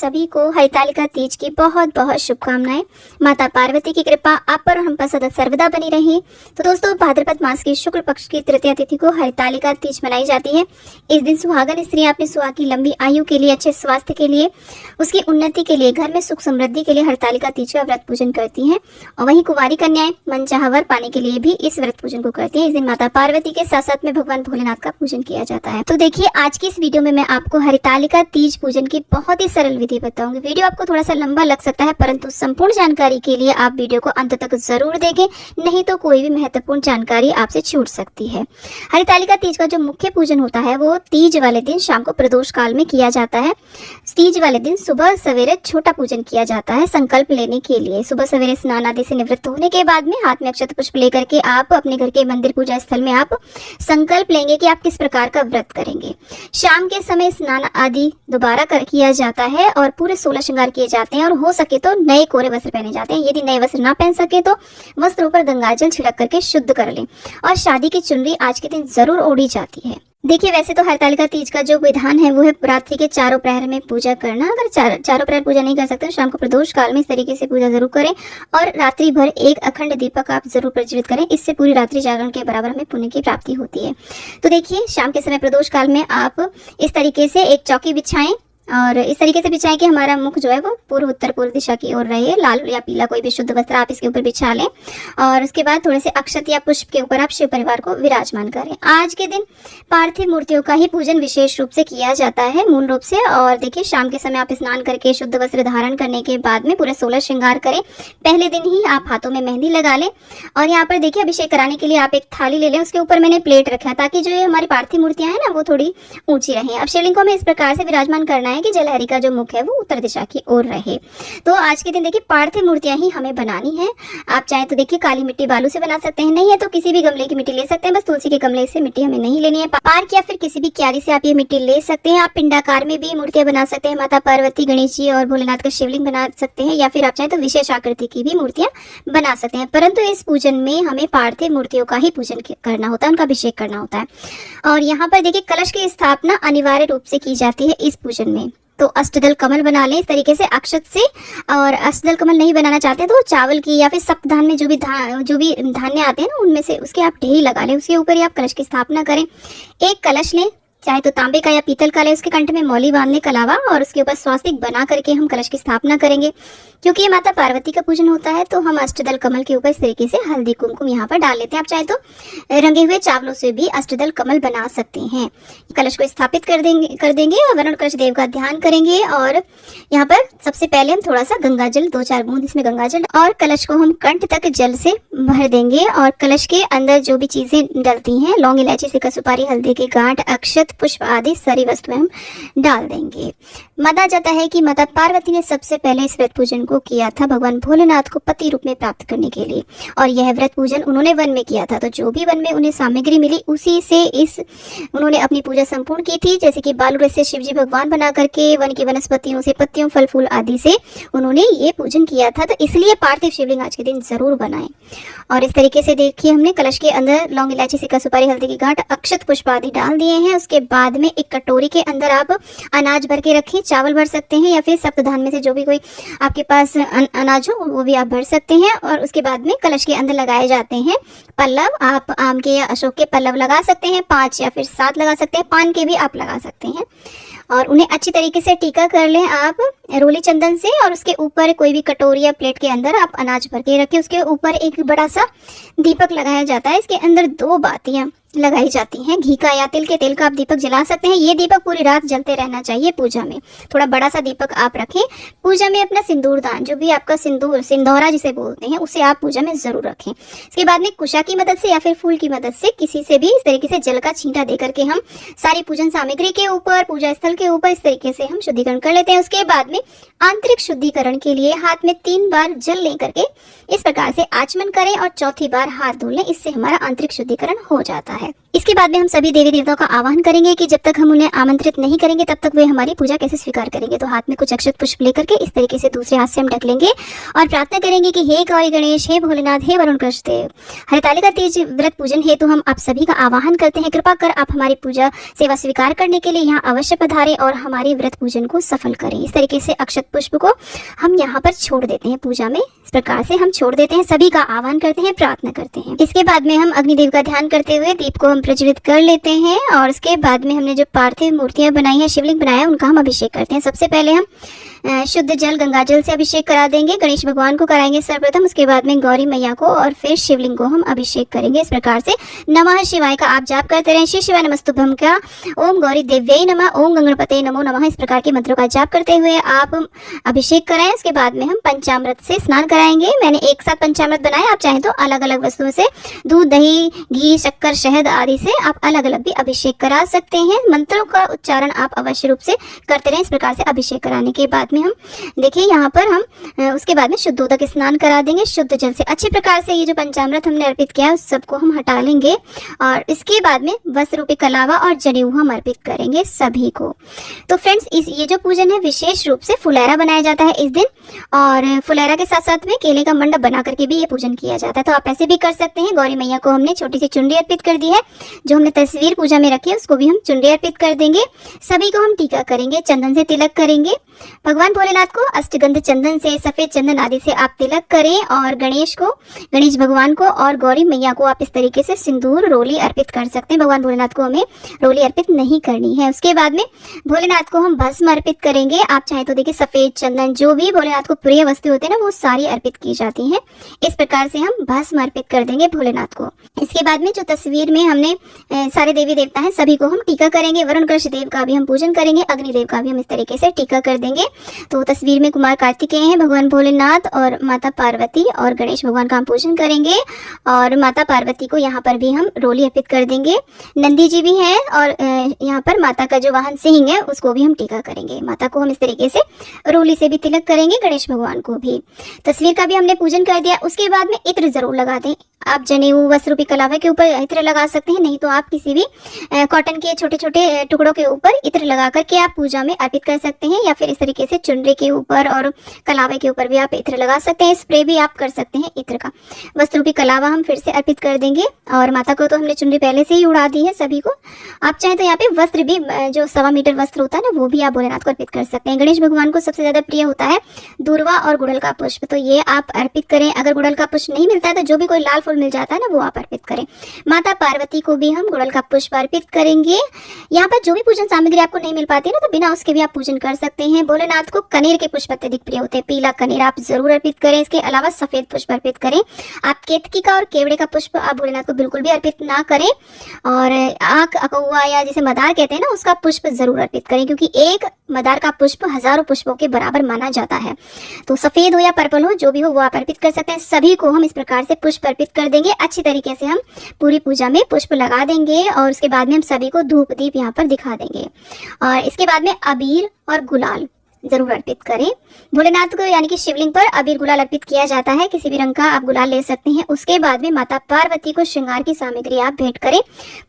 सभी को हरितालिका तीज की बहुत बहुत शुभकामनाएं। माता पार्वती की कृपा आप पर और हम पर सदा सर्वदा बनी रहे। तो दोस्तों, भाद्रपद मास की शुक्ल पक्ष की तृतीया तिथि को हरितालिका तीज मनाई जाती है। इस दिन सुहागन स्त्रियां अपने सुहाग की लंबी आयु के लिए, अच्छे स्वास्थ्य के लिए, उसकी उन्नति के लिए, घर में सुख समृद्धि के लिए हरितालिका तीज का व्रत पूजन करती हैं। और वहीं कुंवारी कन्याएं मनचाहा वर पाने के लिए भी इस व्रत पूजन को करती हैं। इस दिन माता पार्वती के साथ साथ में भगवान भोलेनाथ का पूजन किया जाता है। तो देखिए, आज की इस वीडियो में मैं आपको हरितालिका तीज पूजन की बहुत ही सरल विधि बताऊंगी। वीडियो आपको थोड़ा सा लंबा लग सकता है, परंतु संपूर्ण जानकारी के लिए आप वीडियो को अंत तक जरूर देखें, नहीं तो कोई भी महत्वपूर्ण जानकारी आपसे छूट सकती है। हरितालिका तीज का जो मुख्य पूजन होता है वो तीज वाले दिन शाम को प्रदोष काल में किया जाता है। तीज वाले दिन सुबह सवेरे छोटा पूजन किया जाता है संकल्प लेने के लिए। सुबह सवेरे स्नान आदि से निवृत्त होने के बाद में हाथ में अक्षत पुष्प लेकर के आप अपने घर के मंदिर पूजा स्थल में आप संकल्प लेंगे कि आप किस प्रकार का व्रत करेंगे। शाम के समय स्नान आदि दोबारा किया जाता है और पूरे 16 श्रृंगार किए जाते हैं और हो सके तो नए कोरे वस्त्र पहने जाते हैं। यदि नए वस्त्र ना पहन सके तो वस्त्रों पर गंगाजल छिड़क करके शुद्ध कर लें। और शादी की चुनरी आज के दिन जरूर ओढ़ी जाती है। देखिए, वैसे तो हरितालिका तीज का जो विधान है वो है रात्रि के चारों प्रहर में पूजा करना। अगर चारों प्रहर पूजा नहीं कर सकते तो शाम को प्रदोष काल में इस तरीके से पूजा जरूर करें और रात्रि भर एक अखंड दीपक आप जरूर प्रज्वलित करें। इससे पूरी रात्रि जागरण के बराबर हमें पुण्य की प्राप्ति होती है। तो देखिए, शाम के समय प्रदोष काल में आप इस तरीके से एक चौकी बिछाएं और इस तरीके से बिछाएं कि हमारा मुख जो है वो पूर्व उत्तर पूर्व दिशा की ओर रहे। लाल या पीला कोई भी शुद्ध वस्त्र आप इसके ऊपर बिछा लें और उसके बाद थोड़े से अक्षत या पुष्प के ऊपर आप शिव परिवार को विराजमान करें। आज के दिन पार्थिव मूर्तियों का ही पूजन विशेष रूप से किया जाता है मूल रूप से। और देखिए, शाम के समय आप स्नान करके शुद्ध वस्त्र धारण करने के बाद में पूरे 16 श्रृंगार करें। पहले दिन ही आप हाथों में मेहंदी लगा लें और यहाँ पर देखिए, अभिषेक कराने के लिए आप एक थाली ले लें। उसके ऊपर मैंने प्लेट रखा है ताकि जो हमारी पार्थिव मूर्तियां हैं ना वो थोड़ी ऊंची रहें। अब शिवलिंग को हमें इस प्रकार से विराजमान करना है कि जलहरी का जो मुख है वो उत्तर दिशा की ओर रहे। तो आज के दिन देखिए, पार्थिव मूर्तियां ही हमें बनानी है। आप चाहे तो देखिए काली मिट्टी बालू से बना सकते हैं, नहीं है तो किसी भी गमले की मिट्टी ले सकते हैं। बस तुलसी के गमले से मिट्टी हमें नहीं लेनी है। पार्क या फिर किसी भी क्यारी से आप ये मिट्टी ले सकते हैं। आप पिंडाकार में भी मूर्तियां बना सकते हैं। माता पार्वती, गणेश जी और भोलेनाथ का शिवलिंग बना सकते हैं या फिर आप चाहे तो विशेष आकृति की भी मूर्तियां बना सकते हैं। परंतु इस पूजन में हमें पार्थिव मूर्तियों का ही पूजन करना होता है, उनका अभिषेक करना होता है। और यहाँ पर देखिए, कलश की स्थापना अनिवार्य रूप से की जाती है इस पूजन में। तो अष्टदल कमल बना लें इस तरीके से अक्षत से। और अष्टदल कमल नहीं बनाना चाहते तो चावल की या फिर सप्तधान में जो भी धान्य आते हैं ना उनमें से उसके आप ढेरी लगा लें। उसके ऊपर ही आप कलश की स्थापना करें। एक कलश लें, चाहे तो तांबे का या पीतल का ले, उसके कंठ में मौली बांधने के अलावा और उसके ऊपर स्वास्तिक बना करके हम कलश की स्थापना करेंगे। क्योंकि ये माता पार्वती का पूजन होता है तो हम अष्टदल कमल के ऊपर इस तरीके से हल्दी कुमकुम यहाँ पर डाल लेते हैं। आप चाहे तो रंगे हुए चावलों से भी अष्टदल कमल बना सकते हैं। कलश को स्थापित कर देंगे और वरुण कलश देव का ध्यान करेंगे। और यहाँ पर सबसे पहले हम थोड़ा सा गंगाजल, 2-4 बूंद इसमें गंगाजल और कलश को हम कंठ तक जल से भर देंगे। और कलश के अंदर जो भी चीजें डलती हैं, लौंग, इलायची, सिक्का, सुपारी, हल्दी की गांठ, अक्षत, पुष्प आदि सारी वस्तुएं हम डाल देंगे। माना जाता है कि माता पार्वती ने सबसे पहले इस व्रत पूजन को किया था भगवान भोलेनाथ को पति रूप में प्राप्त करने के लिए। और यह व्रत पूजन उन्होंने वन में किया था। तो जो भी वन में उन्हें सामग्री मिली उसी से उन्होंने अपनी पूजा संपूर्ण की थी। जैसे कि बालू से शिव जी भगवान बना करके वन की वनस्पतियों से, पत्तियों, फल फूल आदि से उन्होंने ये पूजन किया था। तो इसलिए पार्थिव शिवलिंग आज के दिन जरूर बनाएं। और इस तरीके से देखिए, हमने कलश के अंदर लौंग, इलायची, सिक्का, सुपारी, हल्दी की गांठ, अक्षत, पुष्प आदि डाल दिए हैं। उसके बाद में एक कटोरी के अंदर आप अनाज भर के रखें। चावल भर सकते हैं या फिर सप्तधान में से जो भी कोई आपके पास अनाज हो वो भी आप भर सकते हैं। और उसके बाद में कलश के अंदर लगाए जाते हैं पल्लव। आप आम के या अशोक के पल्लव लगा सकते हैं, 5 या फिर 7 लगा सकते हैं। पान के भी आप लगा सकते हैं और उन्हें अच्छी तरीके से टीका कर लें आप रोली चंदन से। और उसके ऊपर कोई भी कटोरी या प्लेट के अंदर आप अनाज भर के रखें। उसके ऊपर एक बड़ा सा दीपक लगाया जाता है। इसके अंदर 2 बातियां लगाई जाती हैं, घी का या तिल के तेल का आप दीपक जला सकते हैं। ये दीपक पूरी रात जलते रहना चाहिए पूजा में। थोड़ा बड़ा सा दीपक आप रखें। पूजा में अपना सिंदूर दान, जो भी आपका सिंदौरा जिसे बोलते हैं, उसे आप पूजा में जरूर रखें। इसके बाद में कुशा की मदद से या फिर फूल की मदद से किसी से भी इस तरीके से जल का छींटा दे करके हम सारी पूजन सामग्री के ऊपर, पूजा स्थल के ऊपर इस तरीके से हम शुद्धिकरण कर लेते हैं। उसके बाद में आंतरिक शुद्धिकरण के लिए हाथ में 3 बार जल ले करके इस प्रकार से आचमन करें और चौथी बार हाथ धो लें। इससे हमारा आंतरिक शुद्धिकरण हो जाता है। है। इसके बाद में हम सभी देवी देवताओं का आह्वान करेंगे कि जब तक हम उन्हें आमंत्रित नहीं करेंगे तब तक वे हमारी पूजा कैसे स्वीकार करेंगे। तो हाथ में कुछ अक्षत पुष्प लेकर के इस तरीके से दूसरे हाथ से हम ढक लेंगे और प्रार्थना करेंगे कि हे गौरी गणेश, हे भोलेनाथ, हे वरुण कृष्णदेव, हरितालिका तीज व्रत पूजन हेतु हम आप सभी का आह्वान करते हैं। कृपा कर आप हमारी पूजा सेवा स्वीकार करने के लिए यहाँ अवश्य पधारें और हमारे व्रत पूजन को सफल करें। इस तरीके से अक्षत पुष्प को हम यहाँ पर छोड़ देते हैं पूजा में। इस प्रकार से हम छोड़ देते हैं, सभी का आह्वान करते हैं, प्रार्थना करते हैं। इसके बाद में हम अग्निदेव का ध्यान करते हुए दीप को हम प्रज्वलित कर लेते हैं और उसके बाद में हमने जो पार्थिव मूर्तियां बनाई है, शिवलिंग बनाया है, उनका हम अभिषेक करते हैं। सबसे पहले हम शुद्ध जल गंगा जल से अभिषेक करा देंगे। गणेश भगवान को कराएंगे सर्वप्रथम, उसके बाद में गौरी मैया को और फिर शिवलिंग को हम अभिषेक करेंगे। इस प्रकार से नमः शिवाय का आप जाप करते रहें। श्री शिवाय नमस्तुभ्यं का, ओम गौरी देव्यै नमः, ओम गंगणपते नमो नमः, इस प्रकार के मंत्रों का जाप करते हुए आप अभिषेक कराएं। उसके बाद में हम पंचामृत से स्नान कराएंगे। मैंने एक साथ पंचामृत बनाया, आप चाहें तो अलग अलग वस्तुओं से, दूध, दही, घी, शक्कर, शहद आदि से आप अलग अलग भी अभिषेक करा सकते हैं। मंत्रों का उच्चारण आप अवश्य रूप से करते रहें। इस प्रकार से अभिषेक कराने के बाद में हम देखिए यहाँ पर हम उसके बाद में शुद्धोदक स्नान करा देंगे शुद्ध जल से। अच्छी प्रकार से ये जो पंचामृत हमने अर्पित किया है उस सबको हम हटा लेंगे और इसके बाद में वस्त्र रूपी कलावा और जनेऊ हम अर्पित करेंगे सभी को। तो फ्रेंड्स, ये जो पूजन है विशेष रूप से फुलेरा बनाया जाता है इस दिन, और फुलेरा के साथ साथ में केले का मंडप बना करके भी ये पूजन किया जाता है। तो आप ऐसे भी कर सकते हैं। गौरी मैया को हमने छोटी सी चुनरी अर्पित कर दी है, जो हमने तस्वीर पूजा में रखी है उसको भी हम चुनरी अर्पित कर देंगे। सभी को हम टीका करेंगे, चंदन से तिलक करेंगे। भगवान भोलेनाथ को अष्टगंध चंदन से, सफेद चंदन आदि से आप तिलक करें और गणेश भगवान को और गौरी मैया को आप इस तरीके से सिंदूर रोली अर्पित कर सकते हैं। भगवान भोलेनाथ को हमें रोली अर्पित नहीं करनी है। उसके बाद में भोलेनाथ को हम भस्म अर्पित करेंगे। आप चाहे तो देखिए सफेद चंदन, जो भी भोलेनाथ को प्रिय वस्तु होते हैं ना, वो सारी अर्पित की जाती हैं। इस प्रकार से हम भस्म अर्पित कर देंगे भोलेनाथ को। इसके बाद में जो तस्वीर में हमने सारे देवी देवता हैं सभी को हम टीका करेंगे। वरुण कृष्णदेव का भी हम पूजन करेंगे, अग्निदेव का भी हम इस तरीके से टीका कर देंगे। तो तस्वीर में कुमार कार्तिकेय हैं, भगवान भोलेनाथ और माता पार्वती और गणेश भगवान का हम पूजन करेंगे और माता पार्वती को यहाँ पर भी हम रोली अर्पित कर देंगे। नंदी जी भी हैं और यहाँ पर माता का जो वाहन सिंह है उसको भी हम टीका करेंगे। माता को हम इस तरीके से रोली से भी तिलक करेंगे, गणेश भगवान को भी। तस्वीर का भी हमने पूजन कर दिया। उसके बाद में इत्र जरूर लगा दें। आप जनेऊ वस्त्र रूपी कलावे के ऊपर इत्र लगा सकते हैं, नहीं तो आप किसी भी कॉटन के छोटे छोटे टुकड़ों के ऊपर इत्र लगा करके आप पूजा में अर्पित कर सकते हैं, या फिर इस तरीके से चुनरी के ऊपर और कलावे के ऊपर भी आप इत्र लगा सकते हैं। स्प्रे भी आप कर सकते हैं इत्र का। वस्त्र रूपी कलावा हम फिर से अर्पित कर देंगे और माता को तो हमने चुनरी पहले से ही उड़ा दी है सभी को। आप चाहें तो यहाँ पे वस्त्र भी, जो 1.25 मीटर वस्त्र होता है ना, वो भी आप भोलेनाथ को अर्पित कर सकते हैं। गणेश भगवान को सबसे ज्यादा प्रिय होता है दूर्वा और गुड़हल का पुष्प, तो ये आप अर्पित करें। अगर गुड़हल का पुष्प नहीं मिलता है तो जो भी कोई लाल फूल मिल जाता है ना, वो आप अर्पित करें। माता पार्वती को भी हम गुड़हल का पुष्प अर्पित करेंगे। यहाँ पर जो भी पूजन सामग्री आपको नहीं मिल पाती है ना, तो बिना उसके भी आप पूजन कर सकते हैं। भोलेनाथ को कनेर के पुष्प अत्यधिक प्रिय होते हैं, पीला कनेर आप जरूर अर्पित करें। इसके अलावा सफेद पुष्प अर्पित करें। आप केतकी का और केवड़े का पुष्प आप भोलेनाथ को बिल्कुल भी अर्पित ना करें। और आंख, अकौआ या जिसे मदार कहते हैं ना, उसका पुष्प जरूर अर्पित करें, क्योंकि एक मदार का पुष्प हजारों पुष्पों के बराबर माना जाता है। तो सफेद हो या पर्पल हो, जो भी हो वो आप अर्पित कर सकते हैं। सभी को हम इस प्रकार से पुष्प अर्पित कर देंगे। अच्छी तरीके से हम पूरी पूजा में पुष्प लगा देंगे और उसके बाद में हम सभी को धूप दीप यहाँ पर दिखा देंगे। और इसके बाद में अबीर और गुलाल जरूर अर्पित करें भोलेनाथ को, यानी कि शिवलिंग पर अबीर गुलाल अर्पित किया जाता है। किसी भी रंग का आप गुलाल ले सकते हैं। उसके बाद में माता पार्वती को श्रृंगार की सामग्री आप भेंट करें।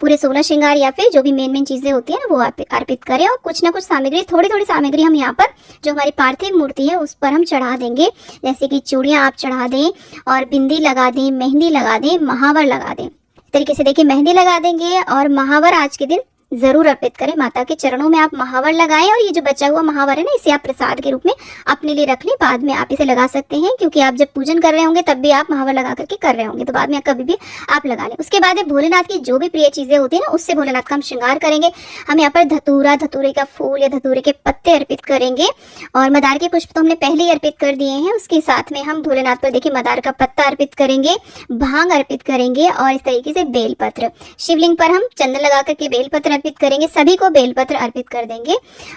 पूरे 16 श्रृंगार या फिर जो भी मेन चीजें होती है ना, वो आप अर्पित करें। और कुछ ना कुछ सामग्री, थोड़ी थोड़ी सामग्री हम यहाँ पर जो हमारी पार्थिव मूर्ति है उस पर हम चढ़ा देंगे। जैसे कि चूड़ियां आप चढ़ा दें और बिंदी लगा दें, मेहंदी लगा दें, महावर लगा दें। इस तरीके से देखिए मेहंदी लगा देंगे और महावर आज के दिन जरूर अर्पित करें। माता के चरणों में आप महावर लगाएं और ये जो बचा हुआ महावर है ना, इसे आप प्रसाद के रूप में अपने लिए रख लें। बाद में आप इसे लगा सकते हैं, क्योंकि आप जब पूजन कर रहे होंगे तब भी आप महावर लगा करके कर रहे होंगे, तो बाद में कभी भी आप लगा लें। उसके बाद भोलेनाथ की जो भी प्रिय चीजें होती है ना, उससे भोलेनाथ का हम श्रृंगार करेंगे। हम यहाँ पर धतूरा, धतूरे का फूल या धतूरे के पत्ते अर्पित करेंगे और मदार के पुष्प तो हमने पहले ही अर्पित कर दिए हैं। उसके साथ में हम भोलेनाथ पर देखिए मदार का पत्ता अर्पित करेंगे, भांग अर्पित करेंगे और इस तरीके से बेलपत्र। शिवलिंग पर हम चंदन लगा करके बेलपत्र अर्पित करेंगे, सभी को बेलपत्र अर्पित कर देंगे।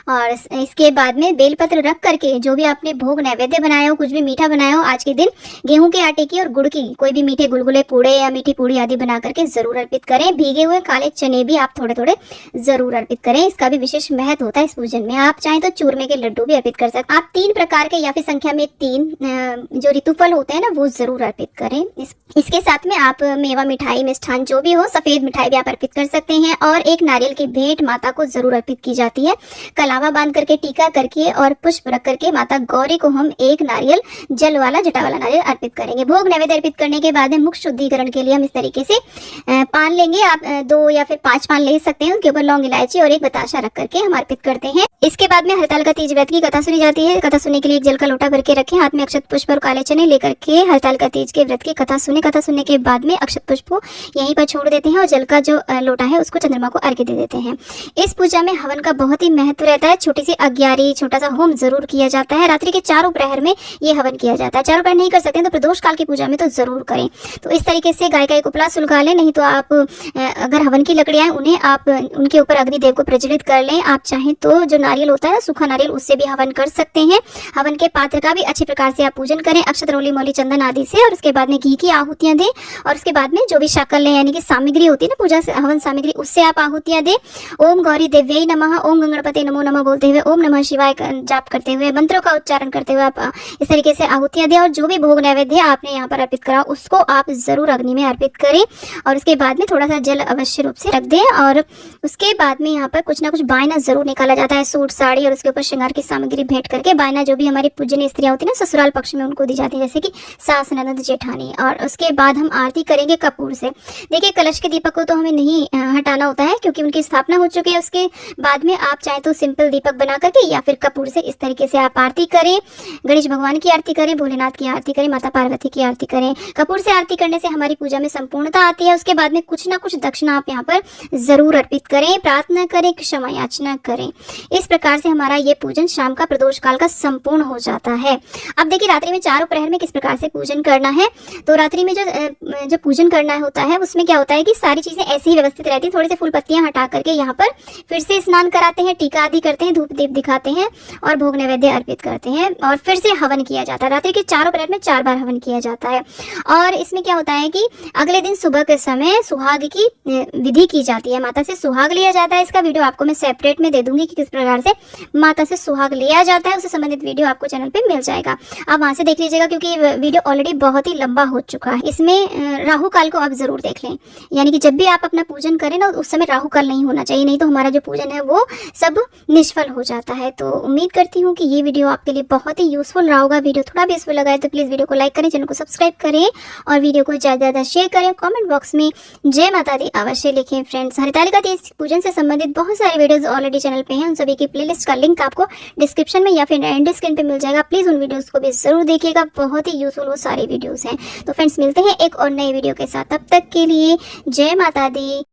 और इसके बाद में बेलपत्र रख करके जो भी आपने भोग नैवेद्य बनाया हो, कुछ भी मीठा बनाया हो, आज के दिन गेहूं के आटे की और गुड़ की कोई भी मीठे गुलगुले, पूड़े या मीठी पूड़ी आदि बना करके जरूर अर्पित करें। भीगे हुए काले चने भी आप थोड़े थोड़े जरूर अर्पित करें, इसका भी विशेष महत्व होता है इस पूजन में। आप चाहें तो चूरमे के लड्डू भी अर्पित कर सकते हैं। आप 3 प्रकार के या फिर संख्या में 3 जो ऋतुफल होते हैं ना, वो जरूर अर्पित करें। इसके साथ में आप मेवा, मिठाई, मिष्ठान जो भी हो, सफेद मिठाई भी आप अर्पित कर सकते हैं। और एक नारियल की भेंट माता को जरूर अर्पित की जाती है। कलावा बांध करके, टीका करके और पुष्प रख करके माता गौरी को हम एक नारियल, जल वाला, जटा वाला नारियल अर्पित करेंगे। भोग नैवेद्य अर्पित करने के बाद में मुख शुद्धिकरण के लिए हम इस तरीके से पान लेंगे। आप 2 या फिर 5 पान ले सकते हैं। उनके ऊपर लौंग, इलायची और एक बताशा रख करके हम अर्पित करते हैं। इसके बाद में हरतालिका तीज व्रत की कथा सुनी जाती है। कथा सुनने के लिए एक जल का लोटा भर के रखें, हाथ में अक्षत पुष्प और काले चने लेकर के हरतालिका तीज के व्रत की कथा सुने। कथा सुनने के बाद में अक्षत पुष्प को यहीं पर छोड़ देते हैं और जल का जो लोटा है उसको चंद्रमा को अर्घ्य दे देते हैं। इस पूजा में हवन का बहुत ही महत्व रहता है। छोटी सी अग्यारी, छोटा सा होम जरूर किया जाता है। रात्रि के चारों प्रहर में ये हवन किया जाता है। चारों प्रहर नहीं कर सकते तो प्रदोष काल की पूजा में तो जरूर करें। तो इस तरीके से गाय का एक उपला सुलगा लें, नहीं तो आप अगर हवन की लकड़ियां हैं उन्हें आप उनके ऊपर अग्निदेव को प्रज्वलित कर लें। आप चाहें तो जो नारियल होता है, सूखा नारियल, उससे भी हवन कर सकते हैं। हवन के पात्र का भी अच्छी प्रकार से आप पूजन करें, अक्षत, रोली, मौली, चंदन आदि से। और उसके बाद में घी की आहुतियां दें। और उसके बाद में जो भी शकल है, यानी कि सामग्री होती है ना पूजा से, हवन सामग्री, उससे आप आहुतियां दें। ओम गौरी देव्यै नमः, ओम गणपते नमो नमः बोलते हुए, ओम नमः शिवाय जाप करते हुए, मंत्रों का उच्चारण करते हुए आप इस तरीके से आहुतियां दें। और जो भी भोग नैवेद्य आपने यहाँ पर अर्पित करा उसको आप जरूर अग्नि में अर्पित करें। और उसके बाद में थोड़ा सा जल अवश्य रूप से रख दें। और उसके बाद में यहाँ पर कुछ ना कुछ बायना जरूर निकाला जाता है, सूट, साड़ी और उसके ऊपर श्रृंगार की सामग्री भेंट करके। बायना जो भी हमारी पूजनीय स्त्रियां होती है ना, ससुराल पक्ष में, उनको दी जाती है, जैसे कि सास, ननद, जेठानी। और उसके बाद हम आरती करेंगे कपूर से। देखिए, कलश के दीपक को तो हमें नहीं हटाना होता है क्योंकि उनकी स्थापना हो चुकी है। उसके बाद में आप चाहे तो सिंपल दीपक बना करके या फिर कपूर से इस तरीके से आप आरती करें। गणेश भगवान की आरती करें, भोलेनाथ की आरती करें, माता पार्वती की आरती करें। कपूर से आरती करने से हमारी पूजा में संपूर्णता आती है। उसके बाद में कुछ ना कुछ दक्षिणा आप यहाँ पर जरूर अर्पित करें, प्रार्थना करें, क्षमा याचना करें। इस प्रकार से हमारा ये पूजन शाम का प्रदोष काल का संपूर्ण हो जाता है। अब देखिए, रात्रि में चारों प्रहर में किस प्रकार से पूजन करना है। तो रात्रि में जो पूजन करना होता है उसमें क्या होता है कि सारी चीजें ऐसे ही व्यवस्थित रहती है। थोड़ी सी फूल पत्तियां हटा करके यहाँ पर फिर से स्नान कराते हैं, टीका आदि करते हैं, धूप दीप दिखाते हैं और भोग नैवेद्य अर्पित करते हैं। और फिर से हवन किया जाता है। रात्रि के चारों प्रहर में 4 बार हवन किया जाता है। और इसमें क्या होता है कि अगले दिन सुबह के समय सुहाग की विधि की जाती है। माता से सुहाग लिया जाता है। इसका वीडियो आपको मैं सेपरेट में दे दूंगी कि किस प्रकार से माता से सुहाग लिया जाता है। उससे संबंधित वीडियो आपको चैनल पे मिल जाएगा, आप वहां से देख लीजिएगा क्योंकि वीडियो ऑलरेडी बहुत ही लंबा हो चुका है। इसमें राहु काल को आप जरूर देख लें, यानी कि जब भी आप अपना पूजन करें ना, उस समय राहु काल नहीं होना चाहिए, नहीं तो हमारा जो पूजन है वो सब निष्फल हो जाता है। तो उम्मीद करती हूँ कि ये वीडियो आपके लिए बहुत ही यूजफुल रहा होगा। वीडियो थोड़ा भी यूजफुल लगा है तो प्लीज वीडियो को लाइक करें, चैनल को सब्सक्राइब करें और वीडियो को ज्यादा ज्यादा शेयर करें। कमेंट बॉक्स में जय माता दी अवश्य लिखें। फ्रेंड्स, हरतालिका तीज पूजन से संबंधित बहुत सारे वीडियोस ऑलरेडी चैनल पे हैं। उन सभी की प्लेलिस्ट का लिंक आपको डिस्क्रिप्शन में या फिर एंड स्क्रीन पे मिल जाएगा। प्लीज उन वीडियोस को भी जरूर देखिएगा, बहुत ही यूजफुल वो सारे वीडियोस हैं। तो फ्रेंड्स, मिलते हैं एक और नए वीडियो के साथ। तब तक के लिए जय माता दी।